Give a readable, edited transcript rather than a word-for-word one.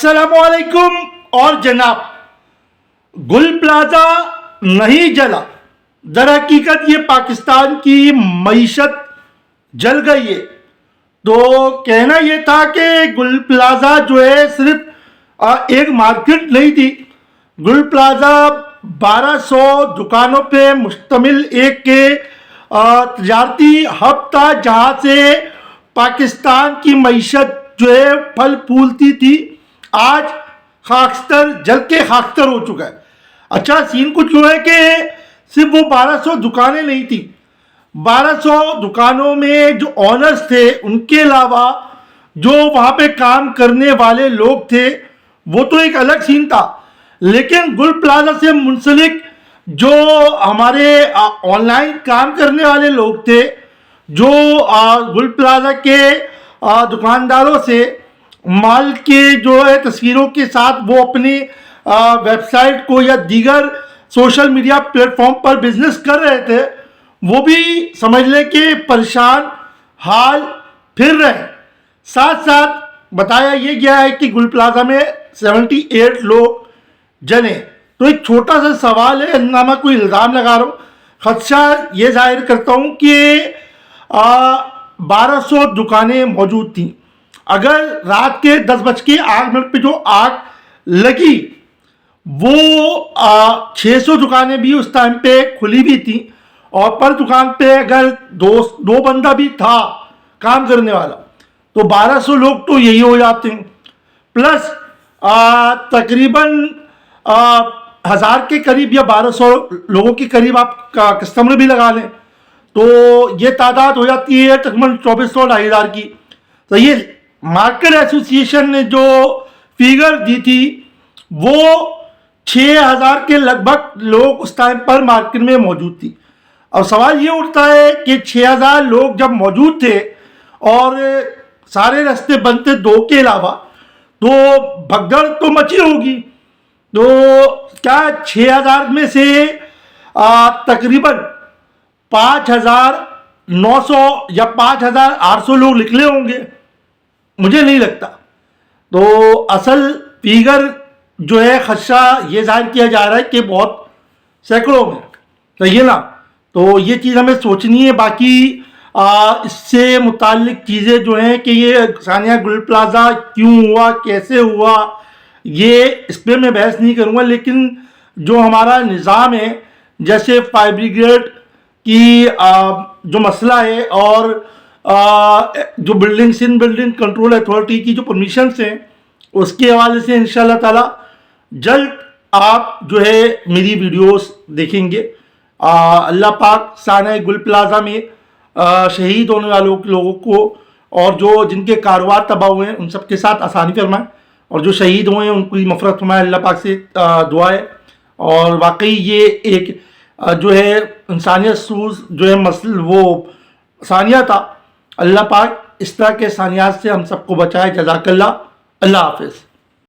अस्सलाम वालेकुम। और जनाब, गुल प्लाजा नहीं जला, दर हकीकत ये पाकिस्तान की मईशत जल गई है। तो कहना ये था कि गुल प्लाजा जो है सिर्फ एक मार्केट नहीं थी। गुल प्लाजा 1200 दुकानों पे मुश्तमिल एक तजारती हब था, जहाँ से पाकिस्तान की मईशत जो है फल फूलती थी। आज खाकस्तर जल के खाकस्तर हो चुका है। अच्छा, सीन कुछ हुआ है कि सिर्फ वो 1200 दुकानें नहीं थी। 1200 दुकानों में जो ऑनर्स थे, उनके अलावा जो वहाँ पे काम करने वाले लोग थे, वो तो एक अलग सीन था। लेकिन गुल प्लाजा से मुंसलिक जो हमारे ऑनलाइन काम करने वाले लोग थे, जो गुल प्लाजा के दुकानदारों से माल के जो है तस्वीरों के साथ वो अपनी वेबसाइट को या दीगर सोशल मीडिया प्लेटफॉर्म पर बिजनेस कर रहे थे, वो भी समझ लें कि परेशान हाल फिर रहे हैं। साथ साथ बताया ये गया है कि गुल प्लाजा में 78 लोग जले। तो एक छोटा सा सवाल है, ना मैं कोई इल्ज़ाम लगा रहा हूँ, खदशा ये जाहिर करता हूँ कि 1200 दुकानें मौजूद थीं। अगर रात के 10:08 पे जो आग लगी, वो 600 दुकानें भी उस टाइम पे खुली भी थी, और पर दुकान पे अगर दो बंदा भी था काम करने वाला, तो 1200 लोग तो यही हो जाते हैं। प्लस तकरीबन 1000 के करीब या 1200 लोगों के करीब आप कस्टमर भी लगा लें, तो ये तादाद हो जाती है तकरीबन 2400-2500 की। तो ये मार्केट एसोसिएशन ने जो फिगर दी थी, वो 6000 के लगभग लोग उस टाइम पर मार्केट में मौजूद थी। अब सवाल ये उठता है कि 6000 लोग जब मौजूद थे और सारे रास्ते बंद थे दो के अलावा, तो भगदड़ तो मची होगी। तो क्या 6000 में से तकरीबन 5900 या 5800 लोग निकले होंगे? मुझे नहीं लगता। तो असल फिगर जो है खदशा ये जाहिर किया जा रहा है कि बहुत सैकड़ों में, तो ये ना, तो ये चीज़ हमें सोचनी है। बाकी इससे मुताल्लिक चीज़ें जो हैं कि ये सानिया गुल प्लाजा क्यों हुआ, कैसे हुआ, ये इस पर मैं बहस नहीं करूँगा। लेकिन जो हमारा निज़ाम है, जैसे फायर ब्रिगेड की जो मसला है, और जो बिल्डिंग कंट्रोल अथॉरिटी की जो परमिशंस हैं, उसके हवाले से इंशाल्लाह ताला जल्द आप जो है मेरी वीडियोस देखेंगे। अल्लाह पाक सानिया गुल प्लाजा में शहीद होने वालों लोगों को और जो जिनके कारोबार तबाह हुए हैं, उन सब के साथ आसानी फरमाए, और जो शहीद हुए हैं उनकी मफरत फरमाए। अल्लाह पाक से दुआ है। और वाकई ये एक जो है इंसानियत सूज जो है मसल वो सानिया था। अल्लाह पाक इस तरह के सानियात से हम सबको बचाए। जज़ाकल्लाह। अल्लाह हाफ़िज़।